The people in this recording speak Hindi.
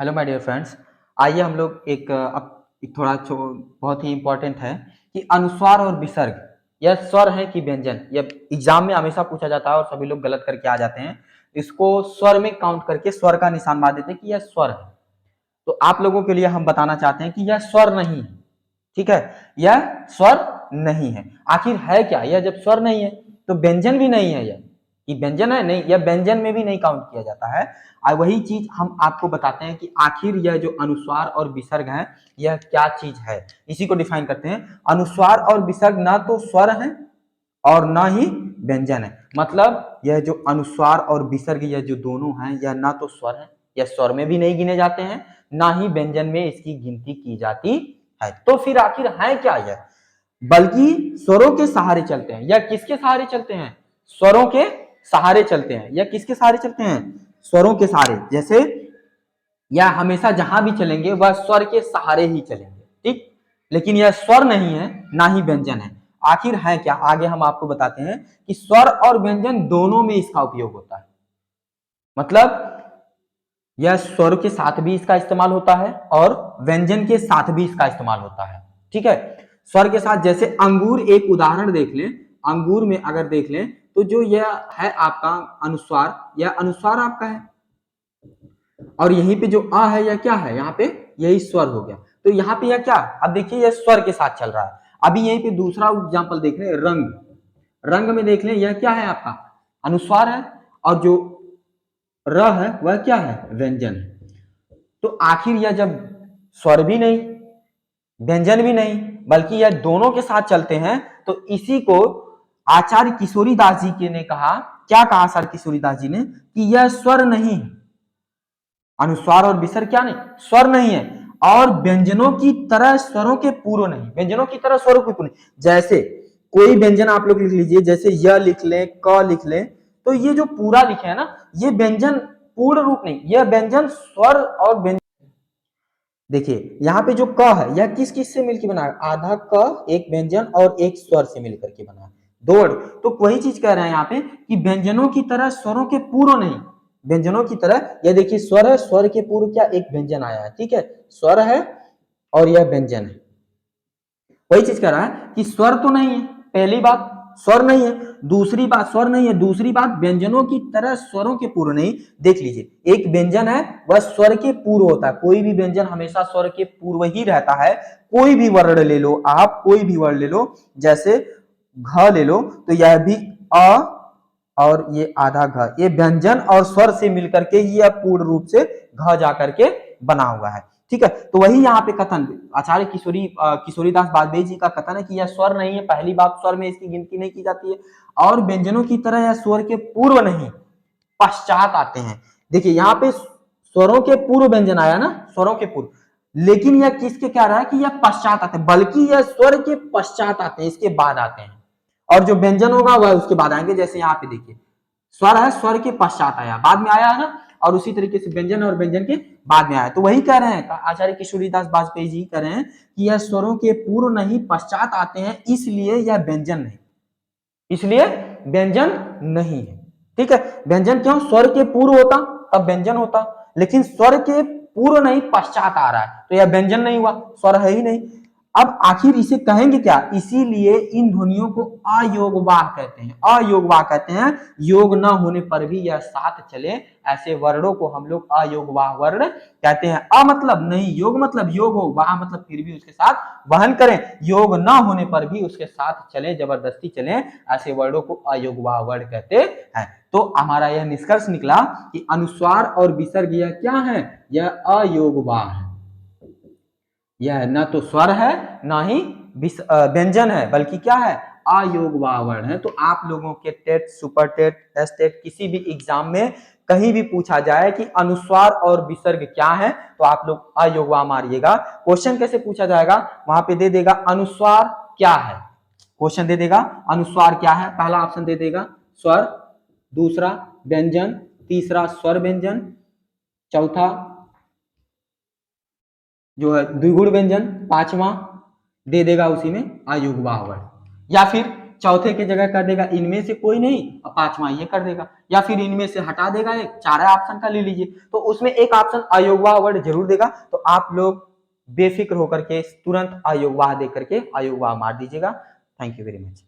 Hello my dear friends. आइए हम लोग एक थोड़ा बहुत ही इम्पोर्टेंट है कि अनुस्वार और विसर्ग यह स्वर है कि व्यंजन। यह एग्जाम में हमेशा पूछा जाता है और सभी लोग गलत करके आ जाते हैं। इसको स्वर में काउंट करके स्वर का निशान मार देते हैं कि यह स्वर है। तो आप लोगों के लिए हम बताना चाहते हैं कि यह स्वर नहीं है। ठीक है, यह स्वर नहीं है। आखिर है क्या? यह जब स्वर नहीं है तो व्यंजन भी नहीं है। यह कि व्यंजन है नहीं, यह व्यंजन में भी नहीं काउंट किया जाता है। और वही चीज हम आपको बताते हैं कि आखिर यह जो अनुस्वार और विसर्ग है यह क्या चीज है। इसी को डिफाइन करते हैं। अनुस्वार और विसर्ग ना तो स्वर है और ना ही व्यंजन है। मतलब यह जो अनुस्वार और विसर्ग यह जो दोनों हैं यह ना तो स्वर है, यह स्वर में भी नहीं गिने जाते हैं, ना ही व्यंजन में इसकी गिनती की जाती है। तो फिर आखिर है क्या यह? बल्कि स्वरों के सहारे चलते हैं। यह किसके सहारे चलते हैं? स्वरों के सहारे चलते हैं। यह किसके सहारे चलते हैं? स्वरों के सहारे। जैसे यह हमेशा जहां भी चलेंगे वह स्वर के सहारे ही चलेंगे। ठीक, लेकिन यह स्वर नहीं है ना ही व्यंजन है। आखिर है क्या? आगे हम आपको बताते हैं कि स्वर और व्यंजन दोनों में इसका उपयोग होता है। मतलब यह स्वर के साथ भी इसका इस्तेमाल होता है और व्यंजन के साथ भी इसका इस्तेमाल होता है। ठीक है, स्वर के साथ जैसे अंगूर, एक उदाहरण देख लें। अंगूर में अगर देख लें तो जो यह है आपका अनुस्वार, यह अनुस्वार आपका है और यहीं पे जो आ है यह क्या है? यहाँ पे यही स्वर हो गया। तो यहाँ पे यह क्या? अब देखिए यह स्वर के साथ चल रहा है। अभी यहीं पे दूसरा एग्जांपल देख लें, रंग। रंग में देख लें, यह क्या है आपका? अनुस्वार है और जो र है वह क्या है? व्यंजन। तो आखिर यह जब स्वर भी नहीं, व्यंजन भी नहीं, बल्कि यह दोनों के साथ चलते हैं, तो इसी को आचार्य किशोरीदास जी के ने कहा। क्या कहा आचार्य किशोरीदास जी ने? कि यह स्वर नहीं है। अनुस्वार और विसर्ग क्या नहीं? स्वर नहीं है। और व्यंजनों की तरह स्वरों के पूर्व नहीं, व्यंजनों की तरह स्वरों के पूर्व नहीं। जैसे कोई व्यंजन आप लोग लिख लीजिए, जैसे य लिख लें, क लिख लें, तो ये जो पूरा लिखे है ना, ये व्यंजन पूर्ण रूप नहीं, यह व्यंजन स्वर और व्यंजन। देखिए यहाँ पे जो क है यह किस किस से मिलकर बना है? आधा क, एक व्यंजन और एक स्वर से मिलकर के बना है। दो वर्ड। तो वही चीज कह रहे हैं यहाँ पे कि व्यंजनों की तरह स्वरों के पूर्व नहीं। व्यंजनों की तरह, यह देखिए स्वर है, स्वर के पूर्व क्या? एक व्यंजन आया है। ठीक है, स्वर है और यह व्यंजन है। वही चीज कह रहा है कि स्वर तो नहीं है, पहली बात स्वर नहीं है। दूसरी बात स्वर नहीं है, दूसरी बात व्यंजनों की तरह स्वरों के पूर्व नहीं। देख लीजिए, एक व्यंजन है वह स्वर के पूर्व होता है। कोई भी व्यंजन हमेशा स्वर के पूर्व ही रहता है। कोई भी वर्ण ले लो आप, कोई भी वर्ण ले लो, जैसे घ ले लो, तो यह भी अ और ये आधा घ, ये व्यंजन और स्वर से मिलकर के ही यह पूर्ण रूप से घ जाकर के बना हुआ है। ठीक है, तो वही यहाँ पे कथन आचार्य किशोरीदास बाजपेयी जी का कथन है कि यह स्वर नहीं है। पहली बात, स्वर में इसकी गिनती नहीं की जाती है और व्यंजनों की तरह यह स्वर के पूर्व नहीं, पश्चात आते हैं। देखिए यहाँ पे स्वरों के पूर्व व्यंजन आया ना, स्वरों के पूर्व, लेकिन यह किसके क्या रहा है? कि यह पश्चात आते हैं, बल्कि यह स्वर के पश्चात आते हैं, इसके बाद आते हैं। और जो व्यंजन होगा वह उसके बाद आएंगे। जैसे यहाँ पे देखिए स्वर है, स्वर के पश्चात आया, बाद में आया है ना, और उसी तरीके से व्यंजन और व्यंजन के बाद में आया। तो वही कह रहे हैं आचार्य किशोरीदास बाजपेयी जी कह रहे हैं कि यह स्वरों के पूर्व नहीं, पश्चात आते हैं, इसलिए यह व्यंजन नहीं, इसलिए व्यंजन नहीं है। ठीक है, व्यंजन क्यों? स्वर के पूर्व होता तब व्यंजन होता, लेकिन स्वर के पूर्व नहीं, पश्चात आ रहा है तो यह व्यंजन नहीं हुआ, स्वर है ही नहीं। अब आखिर इसे कहेंगे क्या? इसीलिए इन ध्वनियों को अयोगवाह कहते हैं। अयोगवाह कहते हैं, योग न होने पर भी यह साथ चले, ऐसे वर्णों को हम लोग अयोगवाह वर्ण कहते हैं। अ मतलब नहीं, योग मतलब योग हो, वाह मतलब फिर भी उसके साथ वहन करें, योग न होने पर भी उसके साथ चले, जबरदस्ती चले, ऐसे वर्णों को अयोगवाह वर्ण कहते हैं। तो हमारा यह निष्कर्ष निकला कि अनुस्वार और विसर्ग यह क्या है? यह अयोगवाह है। यह न तो स्वर है ना ही व्यंजन है, बल्कि क्या है? अयोगवाह वर्ण है। तो आप लोगों के TET, super TET, S TET, किसी भी एग्जाम में कहीं भी पूछा जाए कि अनुस्वार और विसर्ग क्या है, तो आप लोग अयोगवाह मारिएगा। क्वेश्चन कैसे पूछा जाएगा? वहां पे दे देगा अनुस्वार क्या है, क्वेश्चन दे देगा अनुस्वार क्या है, पहला ऑप्शन दे देगा स्वर, दूसरा व्यंजन, तीसरा स्वर व्यंजन, चौथा जो है द्विगुण व्यंजन, पांचवा दे देगा उसी में अयुग्मा वर्ण। या फिर चौथे की जगह कर देगा इनमें से कोई नहीं और पांचवा ये कर देगा, या फिर इनमें से हटा देगा एक, चार ऑप्शन का ले लीजिए, तो उसमें एक ऑप्शन अयोगवाह वर्ड जरूर देगा। तो आप लोग बेफिक्र होकर के तुरंत अयोगवाह दे करके अयोगवाह मार दीजिएगा। Thank you very much.